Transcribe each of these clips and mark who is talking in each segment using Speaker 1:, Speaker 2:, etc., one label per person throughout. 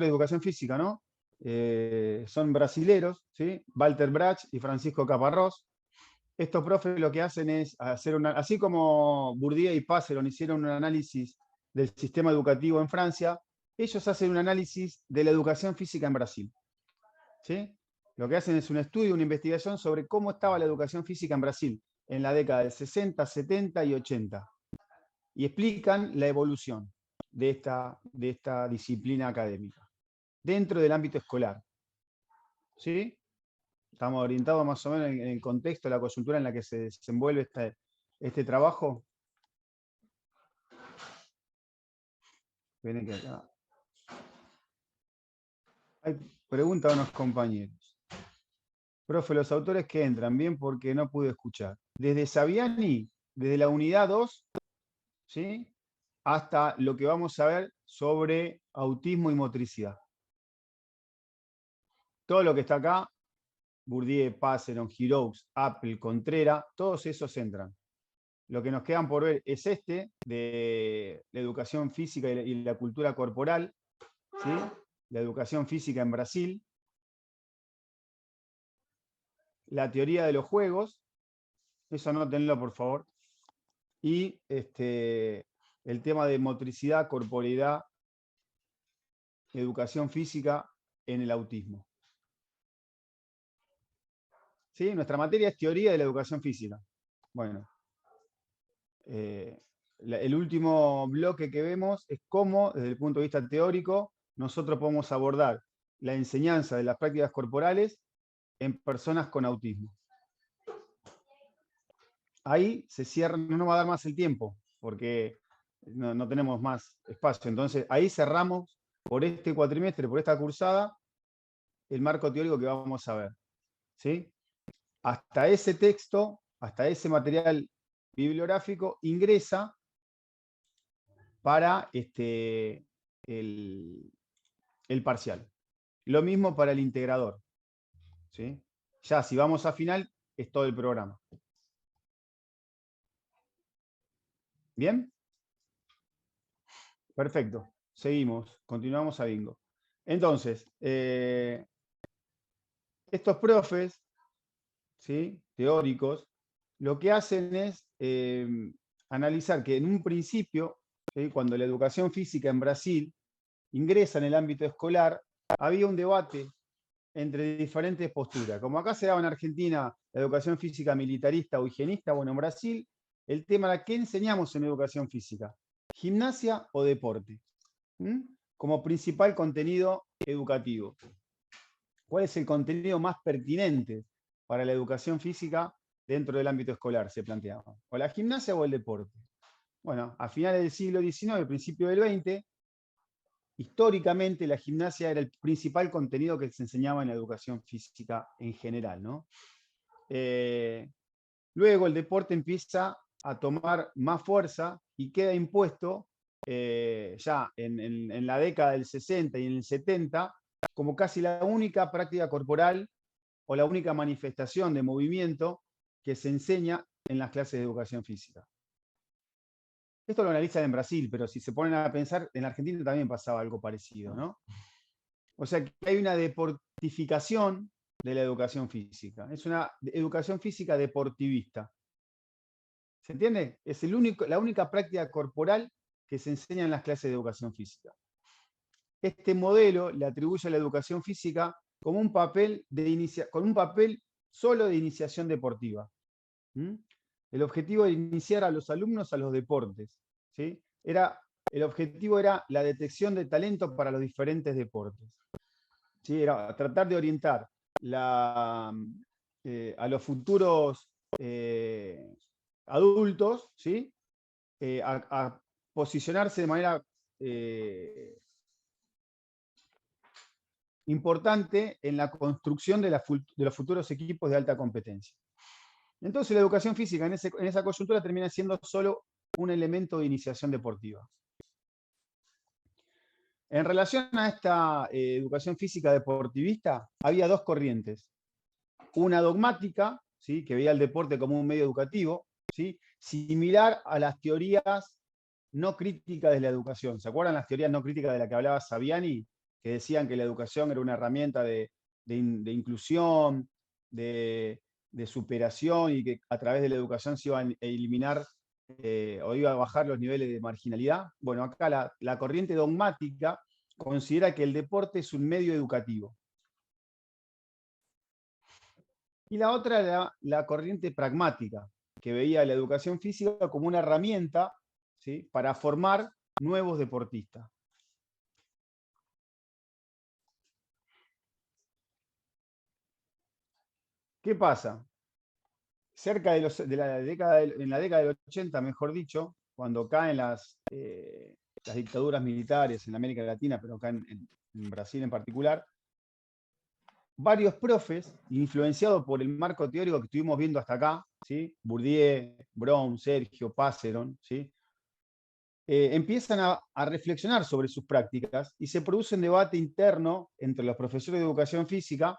Speaker 1: de educación física, ¿no? Son brasileros, ¿sí? Walter Brach y Francisco Caparrós. Estos profes lo que hacen es hacer así como Bourdieu y Passeron hicieron un análisis del sistema educativo en Francia, ellos hacen un análisis de la educación física en Brasil. ¿Sí? Lo que hacen es un estudio, una investigación sobre cómo estaba la educación física en Brasil en la década del 60, 70 y 80. Y explican la evolución de esta disciplina académica dentro del ámbito escolar. ¿Sí? Estamos orientados más o menos en el contexto, la coyuntura en la que se desenvuelve este trabajo. Ven que acá. Hay preguntas a unos compañeros. Profe, los autores que entran, bien porque no pude escuchar. Desde Saviani, desde la unidad 2, ¿sí? Hasta lo que vamos a ver sobre autismo y motricidad. Todo lo que está acá, Bourdieu, Passeron, Giroux, Apple, Contreras, todos esos entran. Lo que nos quedan por ver es de la educación física y la cultura corporal, ¿sí? La educación física en Brasil, la teoría de los juegos, eso anótenlo por favor, y el tema de motricidad, corporeidad, educación física en el autismo. ¿Sí? Nuestra materia es teoría de la educación física. Bueno, el último bloque que vemos es cómo, desde el punto de vista teórico, nosotros podemos abordar la enseñanza de las prácticas corporales en personas con autismo. Ahí se cierra, no nos va a dar más el tiempo, porque no tenemos más espacio. Entonces, ahí cerramos por este cuatrimestre, por esta cursada, el marco teórico que vamos a ver. ¿Sí? Hasta ese texto, hasta ese material bibliográfico, ingresa para el parcial. Lo mismo para el integrador. ¿Sí? Ya si vamos a final, es todo el programa. ¿Bien? Perfecto. Seguimos. Continuamos a bingo. Entonces, estos profes, ¿sí? Teóricos, lo que hacen es analizar que en un principio, ¿sí? Cuando la educación física en Brasil ingresa en el ámbito escolar, había un debate entre diferentes posturas. Como acá se daba en Argentina la educación física militarista o higienista, bueno, en Brasil el tema era ¿qué enseñamos en educación física? ¿Gimnasia o deporte? Como principal contenido educativo. ¿Cuál es el contenido más pertinente para la educación física dentro del ámbito escolar? Se planteaba. ¿O la gimnasia o el deporte? Bueno, a finales del siglo XIX, principio del XX, históricamente la gimnasia era el principal contenido que se enseñaba en la educación física en general, ¿no? Luego el deporte empieza a tomar más fuerza y queda impuesto ya en la década del 60 y en el 70 como casi la única práctica corporal o la única manifestación de movimiento que se enseña en las clases de educación física. Esto lo analizan en Brasil, pero si se ponen a pensar, en Argentina también pasaba algo parecido, ¿no? O sea que hay una deportificación de la educación física. Es una educación física deportivista. ¿Se entiende? Es la única práctica corporal que se enseña en las clases de educación física. Este modelo le atribuye a la educación física como un papel con un papel solo de iniciación deportiva. El objetivo de iniciar a los alumnos a los deportes. ¿Sí? El objetivo era la detección de talento para los diferentes deportes. ¿Sí? Era tratar de orientar a los futuros adultos, ¿sí? A posicionarse de manera importante en la construcción de los futuros equipos de alta competencia. Entonces la educación física en esa coyuntura termina siendo solo un elemento de iniciación deportiva. En relación a esta educación física deportivista, había dos corrientes. Una dogmática, ¿sí? Que veía el deporte como un medio educativo, ¿sí? Similar a las teorías no críticas de la educación. ¿Se acuerdan las teorías no críticas de las que hablaba Saviani? que decían que la educación era una herramienta de inclusión, de superación, y que a través de la educación se iban a eliminar o iba a bajar los niveles de marginalidad. Bueno, acá la corriente dogmática considera que el deporte es un medio educativo. Y la otra era la corriente pragmática, que veía la educación física como una herramienta, ¿sí?, para formar nuevos deportistas. ¿Qué pasa? Cerca de la década en la década del 80, mejor dicho, cuando caen las dictaduras militares en América Latina, pero acá en Brasil en particular, varios profes, influenciados por el marco teórico que estuvimos viendo hasta acá, ¿sí?, Bourdieu, Brom, Sergio, Passeron, ¿sí?, empiezan a reflexionar sobre sus prácticas y se produce un debate interno entre los profesores de educación física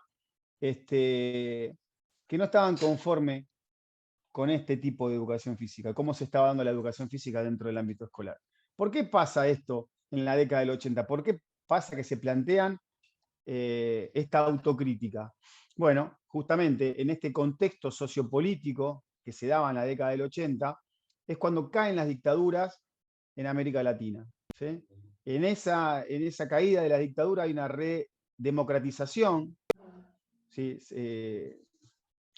Speaker 1: que no estaban conformes con este tipo de educación física, cómo se estaba dando la educación física dentro del ámbito escolar. ¿Por qué pasa esto en la década del 80? ¿Por qué pasa que se plantean esta autocrítica? Bueno, justamente en este contexto sociopolítico que se daba en la década del 80, es cuando caen las dictaduras en América Latina, ¿sí? En esa caída de la dictadura hay una redemocratización, ¿sí?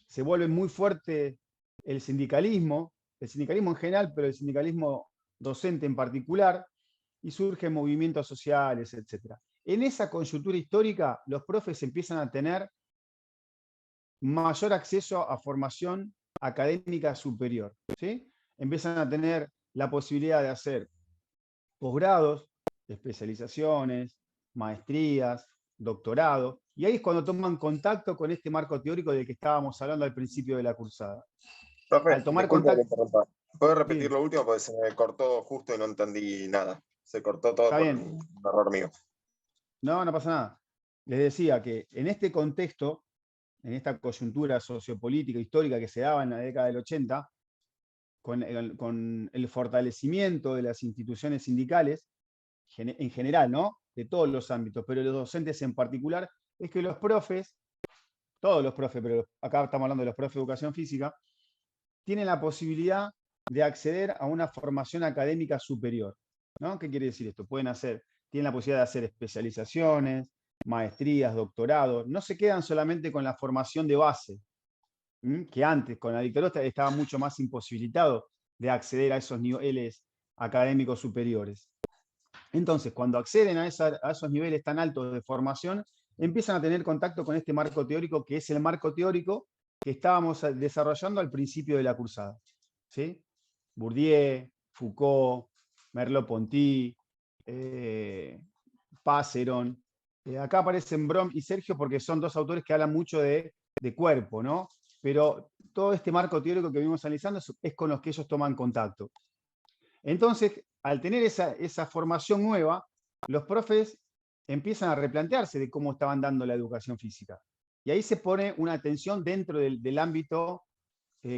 Speaker 1: Se vuelve muy fuerte el sindicalismo en general, pero el sindicalismo docente en particular, y surgen movimientos sociales, etc. En esa coyuntura histórica, los profes empiezan a tener mayor acceso a formación académica superior, ¿sí? Empiezan a tener la posibilidad de hacer posgrados, especializaciones, maestrías, doctorado, y ahí es cuando toman contacto con este marco teórico del que estábamos hablando al principio de la cursada.
Speaker 2: Profe,
Speaker 1: Al tomar
Speaker 2: disculpe que
Speaker 1: contacto,
Speaker 2: interrumpa. ¿Puedo repetir
Speaker 1: sí,
Speaker 2: lo último? Porque se me cortó justo y no entendí nada. Se cortó todo
Speaker 1: está
Speaker 2: por
Speaker 1: bien,
Speaker 2: un error mío.
Speaker 1: no pasa nada. Les decía que en este contexto, en esta coyuntura sociopolítica histórica que se daba en la década del 80, con el fortalecimiento de las instituciones sindicales, en general, ¿no?, de todos los ámbitos, pero los docentes en particular, es que los profes, todos los profes, pero acá estamos hablando de los profes de educación física, tienen la posibilidad de acceder a una formación académica superior, ¿no? ¿Qué quiere decir esto? Tienen la posibilidad de hacer especializaciones, maestrías, doctorados, no se quedan solamente con la formación de base, que antes, con la dictadura, estaba mucho más imposibilitado de acceder a esos niveles académicos superiores. Entonces, cuando acceden a esos niveles tan altos de formación, empiezan a tener contacto con este marco teórico, que es el marco teórico que estábamos desarrollando al principio de la cursada, ¿sí? Bourdieu, Foucault, Merleau-Ponty, Passeron. Acá aparecen Brom y Sergio porque son dos autores que hablan mucho de cuerpo, ¿no? Pero todo este marco teórico que vimos analizando es con los que ellos toman contacto. Entonces, al tener esa formación nueva, los profes empiezan a replantearse de cómo estaban dando la educación física. Y ahí se pone una tensión dentro del ámbito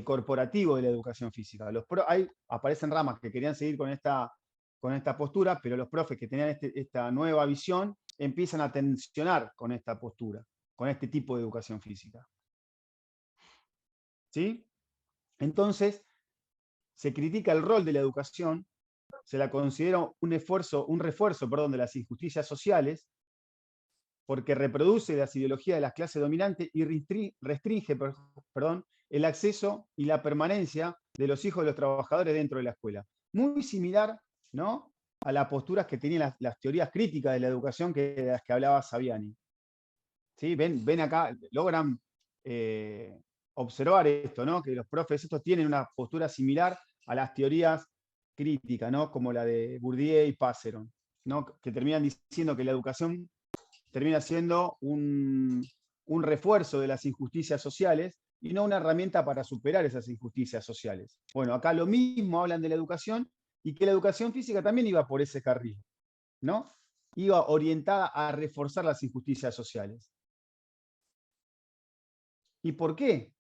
Speaker 1: corporativo de la educación física. Ahí aparecen ramas que querían seguir con esta postura, pero los profes que tenían esta nueva visión empiezan a tensionar con esta postura, con este tipo de educación física. ¿Sí? Entonces, se critica el rol de la educación, se la considera un refuerzo de las injusticias sociales, porque reproduce las ideologías de las clases dominantes y restringe el acceso y la permanencia de los hijos de los trabajadores dentro de la escuela. Muy similar, ¿no?, a las posturas que tenían las teorías críticas de la educación de las que hablaba Saviani. ¿Sí? Ven acá, logran observar esto, ¿no?, que los profes estos tienen una postura similar a las teorías críticas, ¿no?, como la de Bourdieu y Passeron, ¿no?, que terminan diciendo que la educación termina siendo un refuerzo de las injusticias sociales y no una herramienta para superar esas injusticias sociales. Bueno, acá lo mismo hablan de la educación, y que la educación física también iba por ese carril, ¿no? Iba orientada a reforzar las injusticias sociales. ¿Y por qué?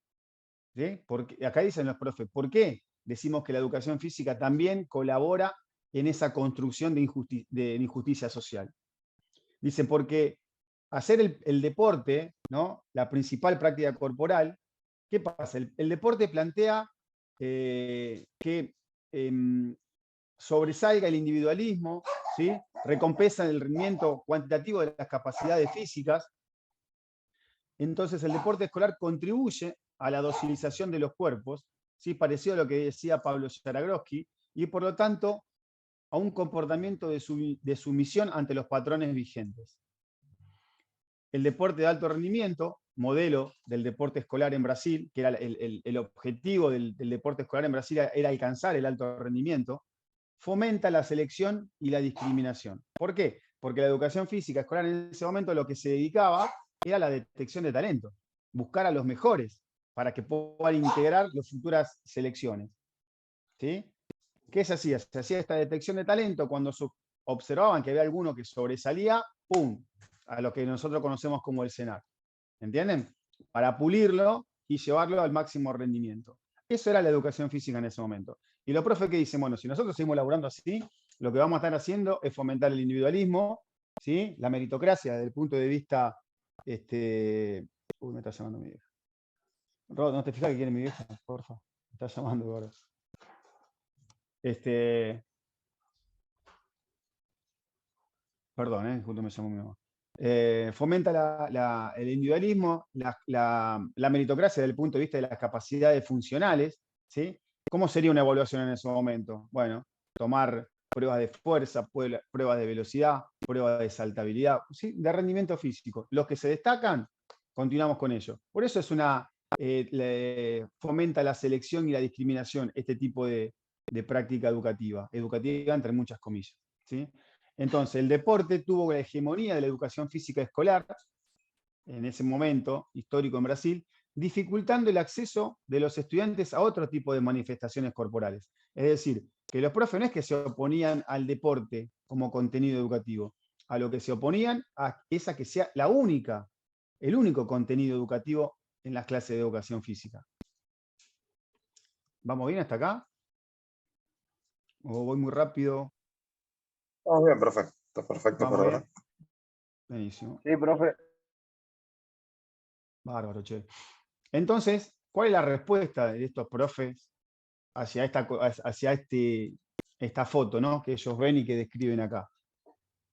Speaker 1: ¿Sí? Porque acá dicen los profes, ¿por qué decimos que la educación física también colabora en esa construcción de injusticia social? Dicen, porque hacer el deporte, ¿no? La principal práctica corporal, ¿qué pasa? El deporte plantea que sobresalga el individualismo, ¿sí? Recompensa el rendimiento cuantitativo de las capacidades físicas. Entonces el deporte escolar contribuye a la docilización de los cuerpos, ¿sí? Parecido a lo que decía Pablo Jaragroski, y por lo tanto a un comportamiento de sumisión ante los patrones vigentes. El deporte de alto rendimiento, modelo del deporte escolar en Brasil, que era el objetivo del deporte escolar en Brasil era alcanzar el alto rendimiento, fomenta la selección y la discriminación. ¿Por qué? Porque la educación física escolar en ese momento lo que se dedicaba era la detección de talento, buscar a los mejores para que puedan integrar las futuras selecciones. ¿Sí? ¿Qué se hacía? Se hacía esta detección de talento cuando observaban que había alguno que sobresalía, ¡pum!, a lo que nosotros conocemos como el CENAR. ¿Entienden? Para pulirlo y llevarlo al máximo rendimiento. Eso era la educación física en ese momento. Y los profes que dicen, bueno, si nosotros seguimos laburando así, lo que vamos a estar haciendo es fomentar el individualismo, ¿sí? La meritocracia desde el punto de vista... Uy, me está llamando mi vieja. Rod, ¿no te fijas que quiere mi vieja? Porfa. Me está llamando ahora. Perdón, justo me llamó mi mamá. Fomenta el individualismo, la meritocracia desde el punto de vista de las capacidades funcionales, ¿sí? ¿Cómo sería una evaluación en ese momento? Bueno, tomar pruebas de fuerza, pruebas de velocidad, pruebas de saltabilidad, ¿sí? De rendimiento físico. Los que se destacan, continuamos con ello. Por eso fomenta la selección y la discriminación, este tipo de práctica educativa entre muchas comillas, ¿sí? Entonces, el deporte tuvo la hegemonía de la educación física escolar, en ese momento histórico en Brasil, dificultando el acceso de los estudiantes a otro tipo de manifestaciones corporales. Es decir, que los profes no es que se oponían al deporte como contenido educativo, a lo que se oponían es a que sea el único contenido educativo en las clases de educación física. ¿Vamos bien hasta acá? ¿O voy muy rápido?
Speaker 2: Vamos bien, profe. Está perfecto por
Speaker 1: ¿Vamos
Speaker 2: ahora.
Speaker 1: bien? Buenísimo.
Speaker 3: Sí, profe.
Speaker 1: Bárbaro, che. Entonces, ¿cuál es la respuesta de estos profes hacia esta foto, ¿no? Que ellos ven y que describen acá?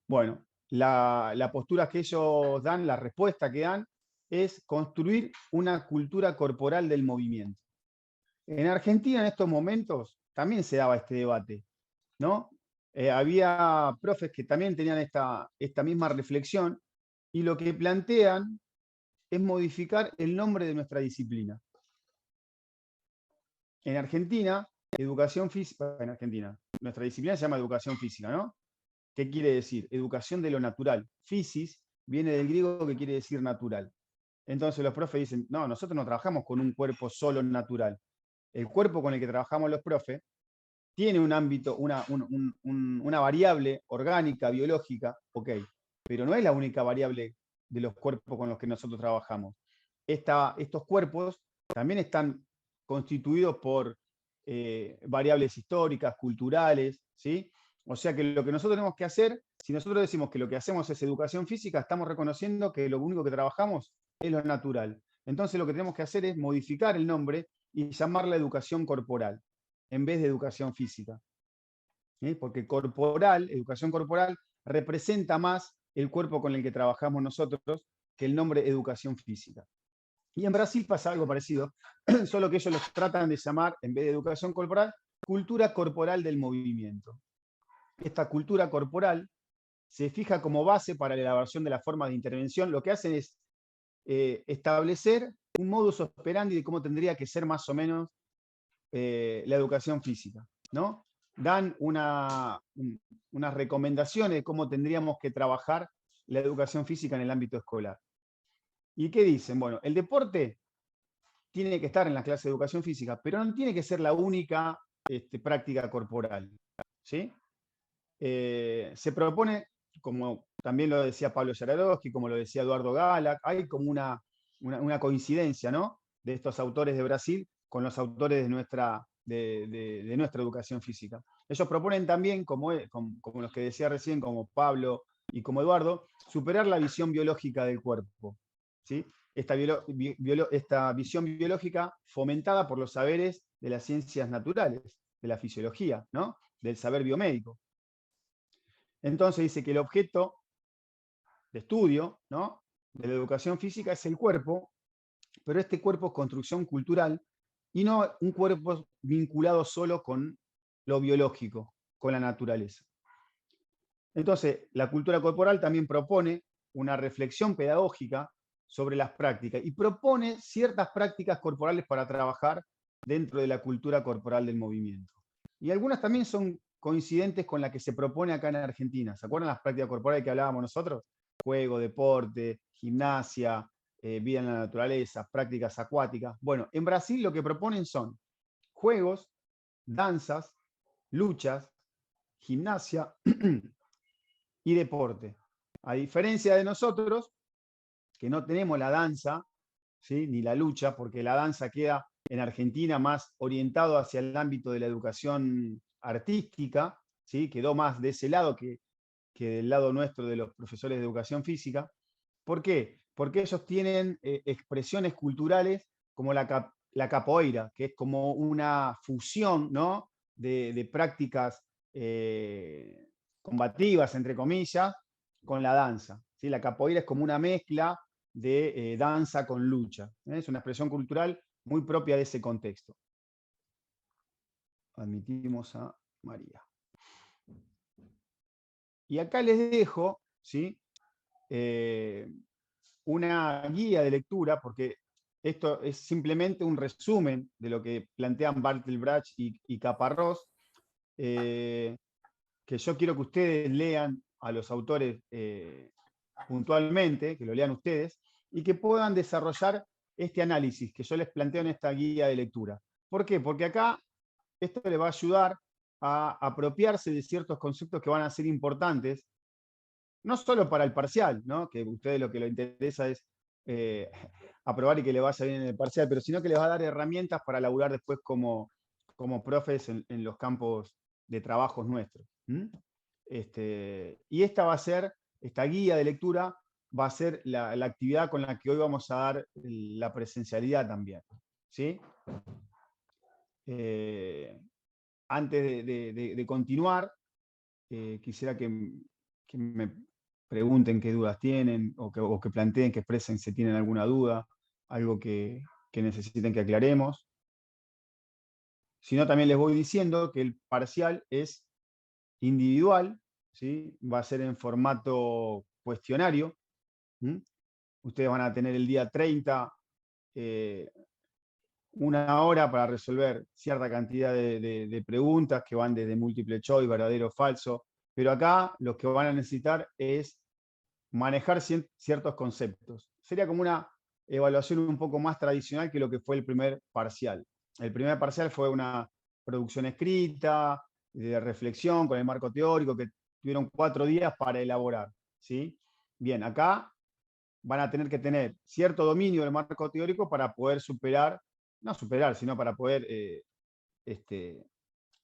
Speaker 1: Bueno, la postura que ellos dan, la respuesta que dan, es construir una cultura corporal del movimiento. En Argentina, en estos momentos, también se daba este debate, ¿no? Había profes que también tenían esta misma reflexión y lo que plantean es modificar el nombre de nuestra disciplina. En Argentina, nuestra disciplina se llama educación física, ¿no? ¿Qué quiere decir? Educación de lo natural. Physis viene del griego que quiere decir natural. Entonces los profes dicen, no, nosotros no trabajamos con un cuerpo solo natural. El cuerpo con el que trabajamos los profes tiene un ámbito, una variable orgánica, biológica, ok, pero no es la única variable de los cuerpos con los que nosotros trabajamos. Estos cuerpos también están constituidos por variables históricas, culturales, ¿sí? O sea que lo que nosotros tenemos que hacer, si nosotros decimos que lo que hacemos es educación física, estamos reconociendo que lo único que trabajamos es lo natural. Entonces lo que tenemos que hacer es modificar el nombre y llamarla educación corporal, en vez de educación física. ¿Sí? Porque educación corporal, representa más el cuerpo con el que trabajamos nosotros que el nombre educación física. Y en Brasil pasa algo parecido, solo que ellos los tratan de llamar, en vez de educación corporal, cultura corporal del movimiento. Esta cultura corporal se fija como base para la elaboración de la forma de intervención. Lo que hacen es establecer un modus operandi de cómo tendría que ser más o menos la educación física, ¿no? Dan unas recomendaciones de cómo tendríamos que trabajar la educación física en el ámbito escolar. ¿Y qué dicen? Bueno, el deporte tiene que estar en la clase de educación física, pero no tiene que ser la única práctica corporal, ¿sí? Se propone, como también lo decía Pablo Jaragroski, como lo decía Eduardo Gala, hay como una coincidencia, ¿no?, de estos autores de Brasil con los autores de nuestra educación física. Ellos proponen también, como los que decía recién, como Pablo y como Eduardo, superar la visión biológica del cuerpo, ¿sí? Esta visión biológica fomentada por los saberes de las ciencias naturales, de la fisiología, ¿no? Del saber biomédico. Entonces dice que el objeto de estudio, ¿no?, de la educación física es el cuerpo, pero este cuerpo es construcción cultural y no un cuerpo vinculado solo con lo biológico, con la naturaleza. Entonces, la cultura corporal también propone una reflexión pedagógica sobre las prácticas y propone ciertas prácticas corporales para trabajar dentro de la cultura corporal del movimiento. Y algunas también son coincidentes con la que se propone acá en Argentina. ¿Se acuerdan las prácticas corporales que hablábamos nosotros? Juego, deporte, gimnasia, vida en la naturaleza, prácticas acuáticas. Bueno, en Brasil lo que proponen son juegos, danzas, luchas, gimnasia y deporte. A diferencia de nosotros, que no tenemos la danza, ¿sí?, ni la lucha, porque la danza queda en Argentina más orientado hacia el ámbito de la educación artística, ¿sí?, quedó más de ese lado que del lado nuestro de los profesores de educación física. ¿Por qué? Porque ellos tienen expresiones culturales como la capoeira, que es como una fusión, ¿no?, de prácticas combativas, entre comillas, con la danza, ¿sí? La capoeira es como una mezcla de danza con lucha, ¿eh? Es una expresión cultural muy propia de ese contexto. Admitimos a María. Y acá les dejo, ¿sí?, una guía de lectura, porque esto es simplemente un resumen de lo que plantean Bartelbrach y Caparrós, que yo quiero que ustedes lean a los autores puntualmente, que lo lean ustedes, y que puedan desarrollar este análisis que yo les planteo en esta guía de lectura. ¿Por qué? Porque acá esto les va a ayudar a apropiarse de ciertos conceptos que van a ser importantes, no solo para el parcial, ¿no?, que a ustedes lo que les interesa es aprobar y que le vaya bien en el parcial, pero sino que les va a dar herramientas para laburar después como profes en los campos de trabajos nuestros. Y esta guía de lectura va a ser la actividad con la que hoy vamos a dar la presencialidad también, ¿sí? Antes de continuar, quisiera que me pregunten qué dudas tienen o que planteen, que expresen si tienen alguna duda, algo que necesiten que aclaremos. Si no, también les voy diciendo que el parcial es individual, ¿sí? Va a ser en formato cuestionario. Ustedes van a tener el día 30 una hora para resolver cierta cantidad de preguntas que van desde múltiple choice, verdadero o falso, pero acá lo que van a necesitar es manejar ciertos conceptos. Sería como una evaluación un poco más tradicional que lo que fue el primer parcial. El primer parcial fue una producción escrita, de reflexión con el marco teórico, que tuvieron 4 días para elaborar, ¿sí? Bien, acá van a tener que tener cierto dominio del marco teórico para poder no superar, sino para poder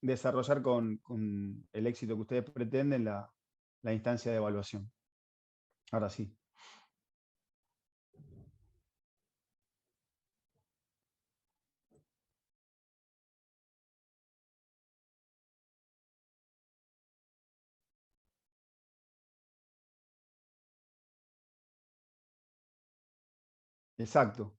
Speaker 1: desarrollar con el éxito que ustedes pretenden la instancia de evaluación. Ahora sí. Exacto.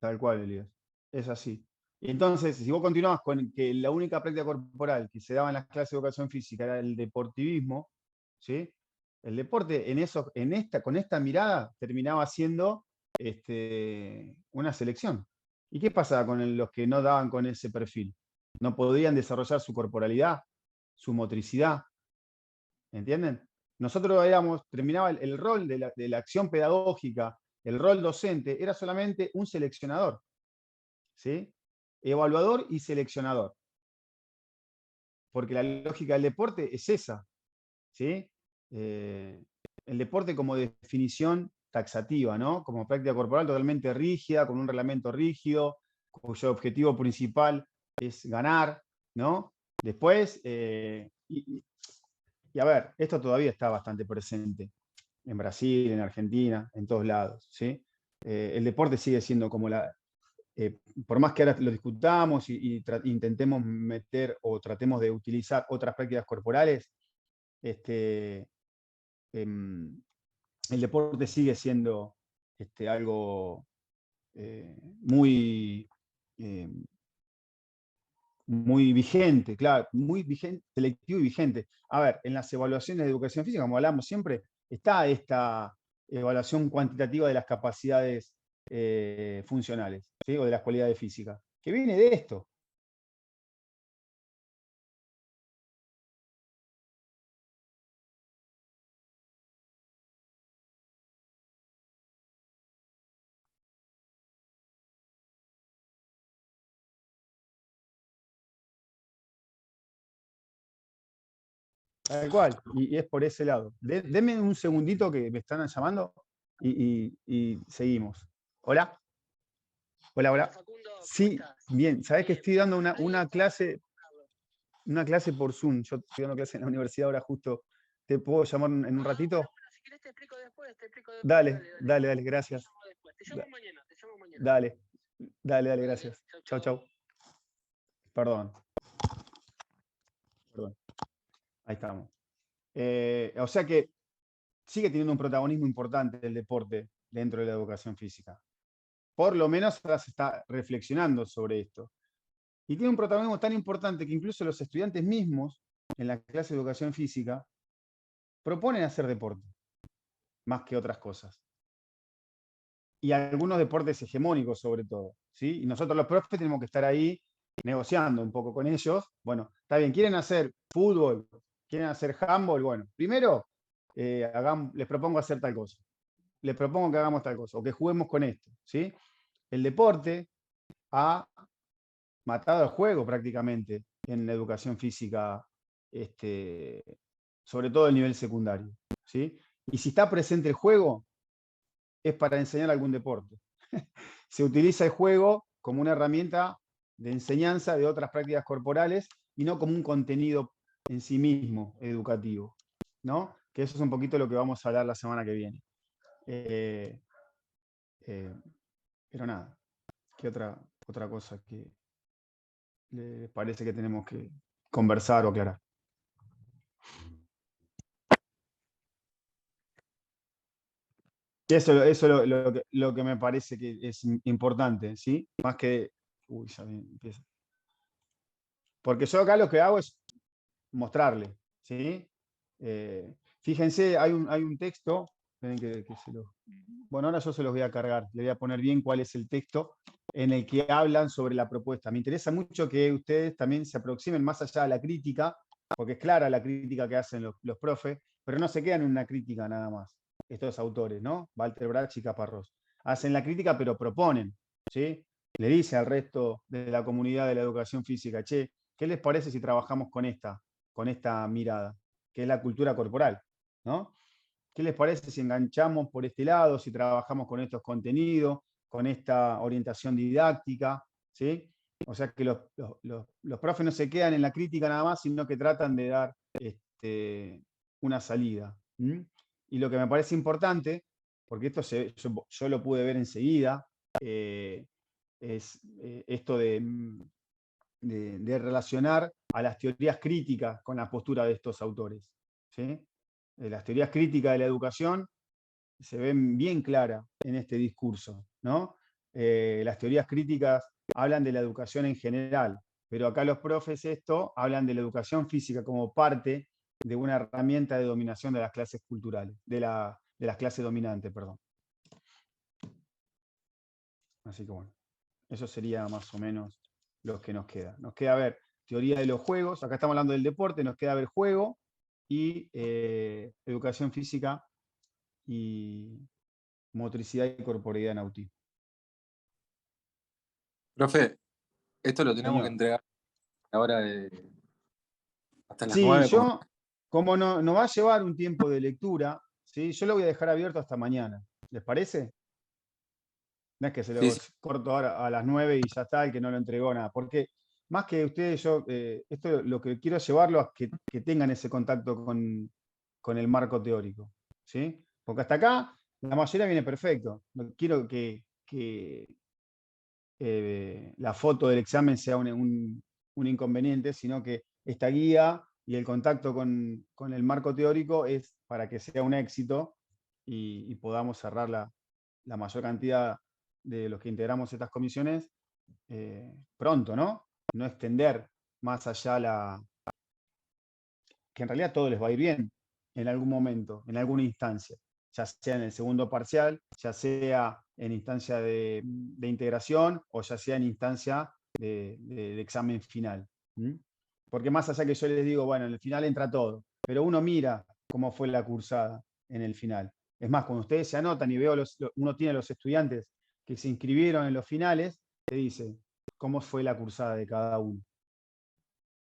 Speaker 1: Tal cual, Elías. Es así. Entonces, si vos continuabas con que la única práctica corporal que se daba en las clases de educación física era el deportivismo, ¿sí? El deporte con esta mirada terminaba siendo una selección. ¿Y qué pasaba con los que no daban con ese perfil? No podían desarrollar su corporalidad, su motricidad. ¿Entienden? Nosotros terminaba el rol de la acción pedagógica, el rol docente, era solamente un seleccionador, ¿sí? evaluador y seleccionador. Porque la lógica del deporte es esa, ¿sí? El deporte como definición taxativa, ¿no? Como práctica corporal totalmente rígida, con un reglamento rígido, cuyo objetivo principal es ganar, ¿no? Después, y a ver, esto todavía está bastante presente en Brasil, en Argentina, en todos lados, ¿sí? El deporte sigue siendo como por más que ahora lo discutamos y intentemos meter o tratemos de utilizar otras prácticas corporales, em, el deporte sigue siendo algo muy, muy vigente, claro, muy vigente, selectivo y vigente. A ver, en las evaluaciones de educación física, como hablamos siempre, está esta evaluación cuantitativa de las capacidades funcionales, ¿sí? O de las cualidades físicas, que viene de esto. Tal cual, y es por ese lado. Denme un segundito que me están llamando y seguimos. Hola, hola, hola. Sí, bien, sabés que estoy dando una clase por Zoom. Yo estoy dando clase en la universidad ahora justo. ¿Te puedo llamar en un ratito?
Speaker 3: Bueno, si querés te explico después.
Speaker 1: Dale, gracias.
Speaker 3: Te llamo mañana, te llamo mañana.
Speaker 1: Dale, gracias. Chau. Perdón. Ahí estamos. O sea que sigue teniendo un protagonismo importante el deporte dentro de la educación física. Por lo menos ahora se está reflexionando sobre esto. Y tiene un protagonismo tan importante que incluso los estudiantes mismos en la clase de educación física proponen hacer deporte, más que otras cosas. Y algunos deportes hegemónicos sobre todo, ¿sí? Y nosotros los profes tenemos que estar ahí negociando un poco con ellos. Bueno, está bien, quieren hacer fútbol, quieren hacer handball, bueno, primero les propongo hacer tal cosa. Les propongo que hagamos tal cosa, o que juguemos con esto, ¿sí? El deporte ha matado el juego prácticamente en la educación física, sobre todo el nivel secundario, ¿sí? Y si está presente el juego, es para enseñar algún deporte. Se utiliza el juego como una herramienta de enseñanza de otras prácticas corporales y no como un contenido en sí mismo educativo, ¿no? Que eso es un poquito lo que vamos a hablar la semana que viene. Pero nada, ¿qué otra cosa que les parece que tenemos que conversar o aclarar? Eso es lo que me parece que es importante, ¿sí? Más que... Uy, ya empieza. Porque yo acá lo que hago es mostrarle, ¿sí? Fíjense, hay un texto, bueno, ahora yo se los voy a cargar, le voy a poner bien cuál es el texto en el que hablan sobre la propuesta. Me interesa mucho que ustedes también se aproximen más allá de la crítica, porque es clara la crítica que hacen los profes, pero no se quedan en una crítica nada más, estos autores, ¿no? Walter Brach y Caparrós. Hacen la crítica, pero proponen, ¿sí? Le dice al resto de la comunidad de la educación física, che, ¿qué les parece si trabajamos con esta mirada, que es la cultura corporal, ¿no? ¿Qué les parece si enganchamos por este lado, si trabajamos con estos contenidos, con esta orientación didáctica, ¿sí? O sea que los profes no se quedan en la crítica nada más, sino que tratan de dar una salida. Y lo que me parece importante, porque esto yo lo pude ver enseguida, es esto de relacionar a las teorías críticas con la postura de estos autores, ¿sí? Las teorías críticas de la educación se ven bien claras en este discurso, ¿no? Las teorías críticas hablan de la educación en general, pero acá los profes hablan de la educación física como parte de una herramienta de dominación de las clases culturales, de las clases dominantes, perdón. Así que bueno, eso sería más o menos lo que nos queda. Nos queda ver teoría de los juegos, acá estamos hablando del deporte, nos queda ver juego y educación física y motricidad y corporeidad en autismo.
Speaker 4: Profe, Esto lo tenemos
Speaker 1: Señor.
Speaker 4: que entregar ahora hasta las
Speaker 1: Sí,
Speaker 4: 9.
Speaker 1: yo, como no va a llevar un tiempo de lectura, ¿sí? Yo lo voy a dejar abierto hasta mañana. ¿Les parece? No es que se lo
Speaker 4: Sí, sí.
Speaker 1: corto ahora a las 9 y ya está, el que no lo entregó nada. Porque más que ustedes, yo, esto lo que quiero es llevarlo a que tengan ese contacto con el marco teórico. ¿Sí? Porque hasta acá la mayoría viene perfecto. No quiero que la foto del examen sea un inconveniente, sino que esta guía y el contacto con el marco teórico es para que sea un éxito y podamos cerrar la mayor cantidad de los que integramos estas comisiones pronto, ¿no? No extender más allá que en realidad todo les va a ir bien en algún momento, en alguna instancia, ya sea en el segundo parcial, ya sea en instancia de integración o ya sea en instancia de examen final. ¿Mm? Porque más allá que yo les digo, bueno, en el final entra todo, pero uno mira cómo fue la cursada en el final. Es más, cuando ustedes se anotan y uno tiene a los estudiantes que se inscribieron en los finales, te dice cómo fue la cursada de cada uno.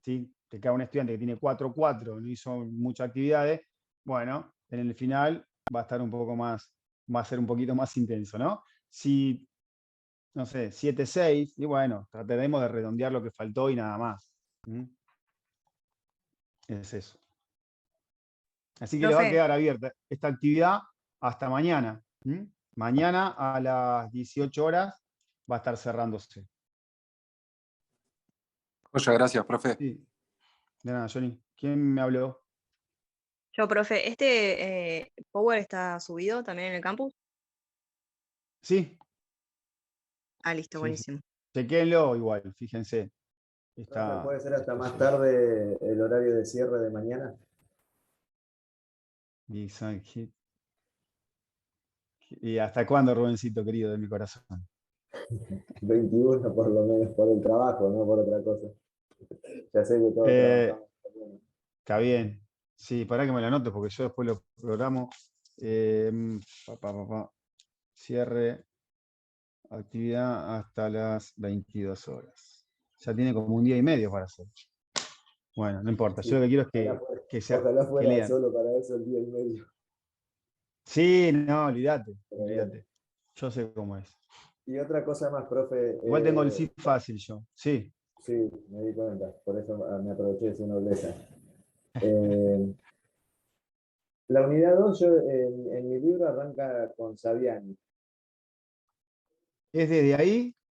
Speaker 1: ¿Sí? Que cada un estudiante que tiene 4-4 no hizo muchas actividades, bueno, en el final va a estar un poco más, va a ser un poquito más intenso, ¿no? Si, no sé, 7-6, y bueno, trataremos de redondear lo que faltó y nada más. ¿Mm? Es eso. Así que le va a
Speaker 5: Profe,
Speaker 1: quedar abierta esta actividad hasta mañana. ¿Mm? Mañana a las 18 horas va a estar cerrándose.
Speaker 4: Muchas gracias, profe.
Speaker 1: Sí. De nada, Johnny. ¿Quién me habló?
Speaker 5: yo, profe, Power está subido también en el campus.
Speaker 1: Sí,
Speaker 5: Ah, listo,
Speaker 1: sí, sí.
Speaker 5: buenísimo.
Speaker 1: Chequéenlo igual, fíjense.
Speaker 6: Profe, ¿puede ser hasta
Speaker 1: Está
Speaker 6: más
Speaker 1: subido.
Speaker 6: tarde el horario de cierre de mañana?
Speaker 1: ¿Y hasta cuándo, Rubencito, querido de mi corazón?
Speaker 6: 21 por lo menos, por el trabajo, no por otra cosa. Ya sé que todos
Speaker 1: Eh,
Speaker 6: trabajamos.
Speaker 1: Está bien. Sí, para que me lo anote porque yo después lo programo. Eh, Cierre actividad hasta las 22 horas. Ya tiene como un día y medio para hacer. Bueno, no importa. Yo
Speaker 6: Sí,
Speaker 1: lo que quiero es
Speaker 6: ojalá
Speaker 1: que
Speaker 6: fuera
Speaker 1: lean.
Speaker 6: solo para eso el día y medio.
Speaker 1: Sí, no, olvídate,
Speaker 6: Pero bueno.
Speaker 1: olvídate. Yo sé cómo es.
Speaker 6: Y otra cosa más, profe.
Speaker 1: Igual tengo el sí fácil yo. Sí.
Speaker 6: Sí, me di cuenta, por eso me aproveché de su nobleza. Eh, la unidad 2, yo en mi libro arranca con Saviani.
Speaker 1: ¿Es desde ahí?